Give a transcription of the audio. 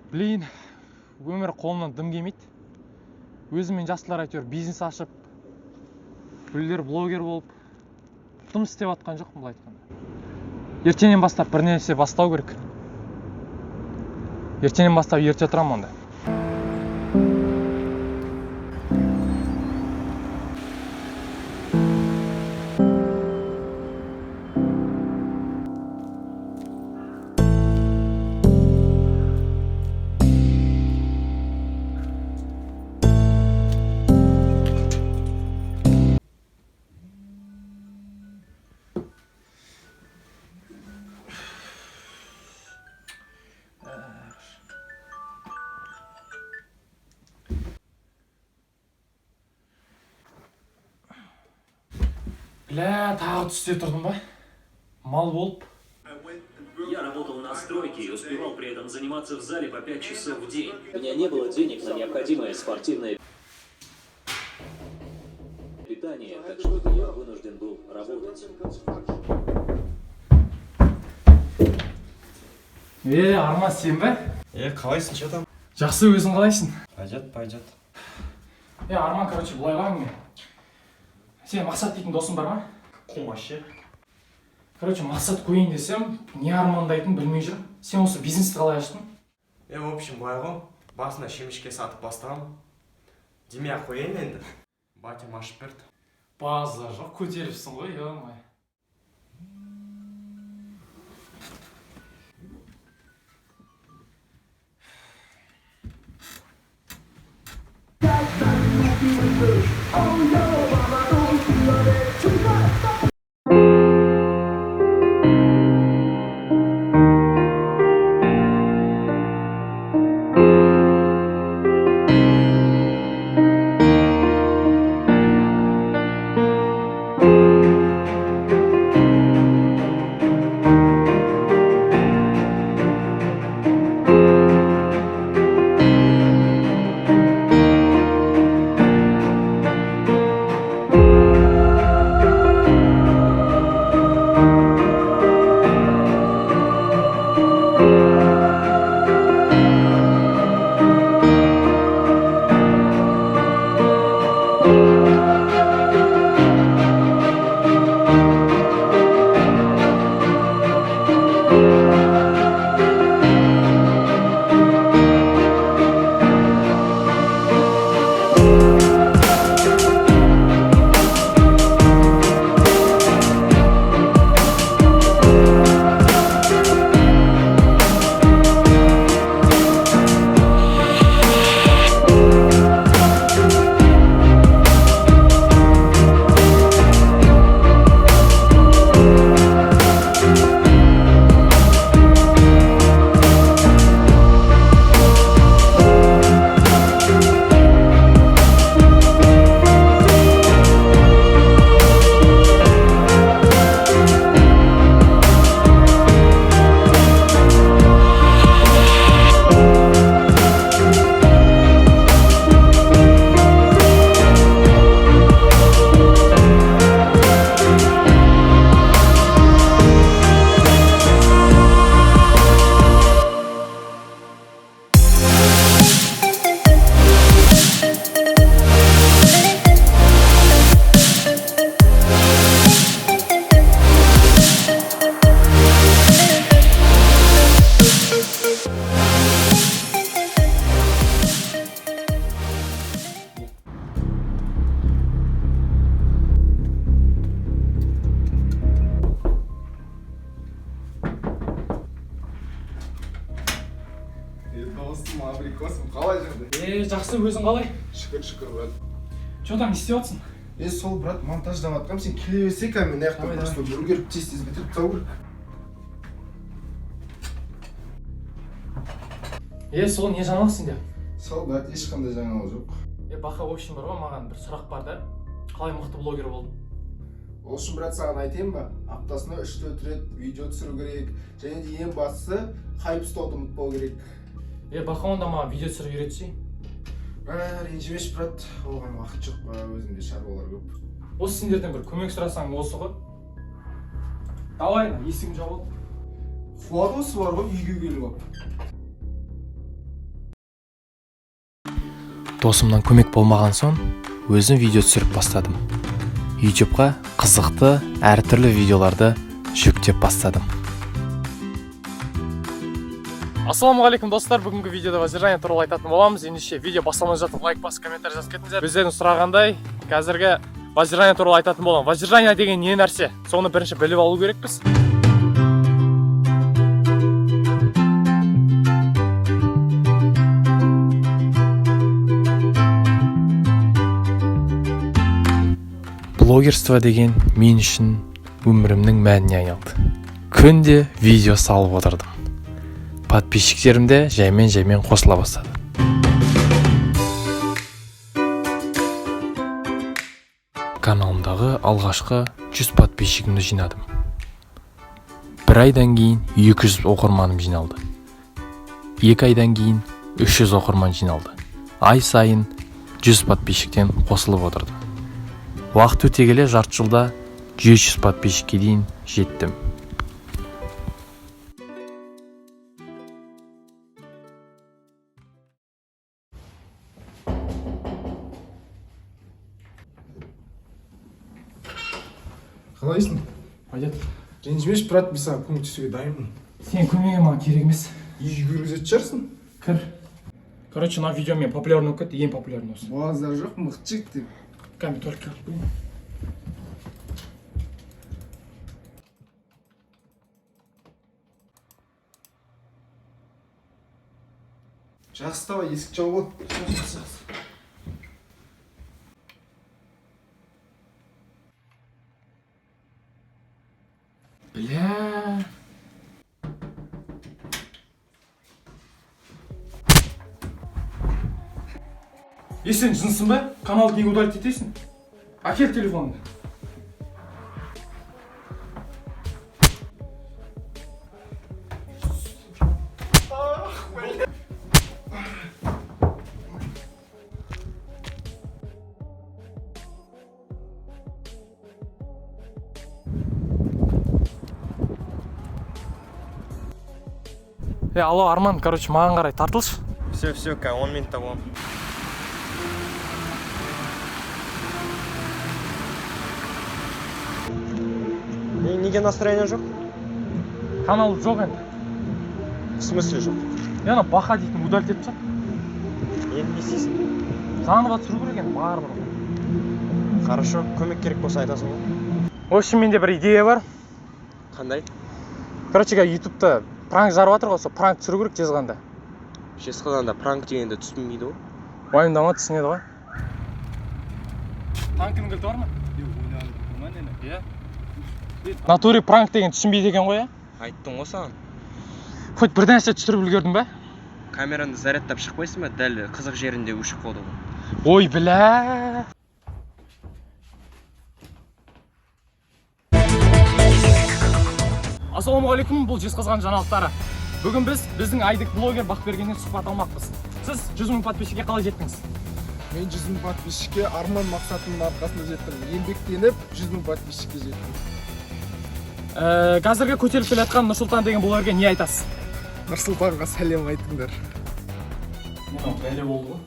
Блин, өмір қолымнан дым келмейді. Өзіммен жастылар әйтеуір бизнес ашып, біреулер блогер болып, дым істеп атқан жоқпын былай айтқанда. Ертеңнен бастап бір нәрсе бастау керек. Ертеңнен бастап ерте тұрамын онда. Бля, тағы түсте тұрдым ба? Мал болып. Я работал на стройке и успевал при этом заниматься в зале по 5 часов в день. У меня не было денег на необходимое спортивное питание, так что я вынужден был работать. Арман, сен бе? Қалайсың, че там? Жақсы, өзің қалайсың? Пойдет. Арман, короче, былай қылайын мен. Сен Мақсат дейтін досың бар ма? Кім вообще? Короче, Мақсат қойын десем, не армандайтын білмей жүр. Сен осы бизнесті қалай аштың? В общем, былай ғой, басында шемішке сатып бастағам. Демей-ақ қояйын енді. Батям ашып берді. База жоқ, көтеріпсің ғой, ё-май. Достым, абрикосым, қалай жүрді? Жақсы, өзің қалай? Шүкір, брат. Че там, не істеп жатсың? Сол, брат, монтаждап атқам, сен келе берсек, мен аяқтан просто үлгеріп тез бітіріп тастау керек. Сол, не жаңалық сенде? Сол, брат, ешқандай жаңалық жоқ. Бақа, в общем, бар ғой, маған бір сұрақ бар да. Қалай мықты блогер болдың? Ол үшін, брат, саған айтайын ба? Аптасына 3-4 рет видео түсіру керек. Және де ең бастысы, хайп ұстауды ұмытпау керек. Бақа, онда маған видео түсіріп үйретсей? Ренжімеш, брат, оған уақыт жоқ па, өзімде шаруалар көп. Осы сендерден бір көмек сұрасаң осы ғой. Давай, есігін жауып ал. Қуат осы бар ғой, үйге келіп алып. Досымнан көмек болмаған соң, өзім видео түсіріп бастадым. YouTube'ға қызықты, әртүрлі видеоларды жүктеп бастадым. Ассалаумағалейкум достар, бүгінгі видеода возражение туралы айтатын боламыз. Ендеше видео басталмай жатып лайк басып комментарий жазып кетіңіздер. Өздеріңіз сұрағандай, қазіргі возражение туралы айтатын боламын. Возражение деген не нәрсе? Соны бірінші біліп алу керекпіз. Блогерство деген мен үшін өмірімнің мәніне айналды. Күнде видео салып отырдым. Подписчиктерім де жаймен қосыла бастады. Каналымдағы алғашқы 100 подписчигімді жинадым. Bir айдан кейін 200 оқырманым жиналды. 2 айдан кейін 300 оқырман жиналды. Ай сайын 100 подписчиктен қосылып отырдым. Уақыт өте келе жарты жылда 500 подписчикке дейін жеттім. Қалайсың? Пойдет. Ренжімеші, брат, мен саған көмек түсуге дайынмын. Сен көмегің маған керек емес. Үйге көргізетін шығарсың? Кір. Короче, мына видео мен популярный болып кетті, ең популярный осы. Боғаздар жоқ, мықты жігіт деп. Камера только алып қойын. Жақсы, давай, есік жауып от. Бля. Сен жынсың ба? Каналды неге удалить етесің? Әкел телефонды. Алло, Арман, короче, маған қарай тартылшы. Все, 10 минут того. Неге настроение жоқ? Канал жоқ енді. В смысле жоқ? Ана баха дейтін удалить етіп жатыр. Енді не істейсің? Заново түсіру керек енді, барлығы. Хорошо, көмек керек болса айтасың ғой. В общем, менде бір идея бар. Қандай? Короче, ютубта пранк жарып жатыр ғой, сол пранк түсіру керек жезқазғанда. Жезқазғанда пранк дегенде түсінбейді ғой. Уайымдама, түсінеді ғой. Танкінің кілті бар ма? Иә. Натуре пранк деген түсінбейді екен ғой, иә? Айттың ғой саған. Хоть бір нәрсе түсіріп үлгердің ба? Камераны зарядтап шықпайсың ба? Дәл қызық жерінде өшіп қалды ғой. Ой, бля. Ассалаумағалейкум, бұл Жезқазған жаңалықтары. Бүгін біздің айдық блогер Бақбергеннен сұхбат алмақпыз. Сіз 100 мың подписчикке қалай жеттіңіз? Мен 100 мың подписчикке арман мақсатымның арқасында жеттім. Еңбектеніп 100 мың подписчикке жеттім. Қазіргі көтеріліп келе жатқан Нұрсұлтан деген блогерге не айтасыз? Нұрсұлтанға сәлем айтыңдар. Бәле болды ғой.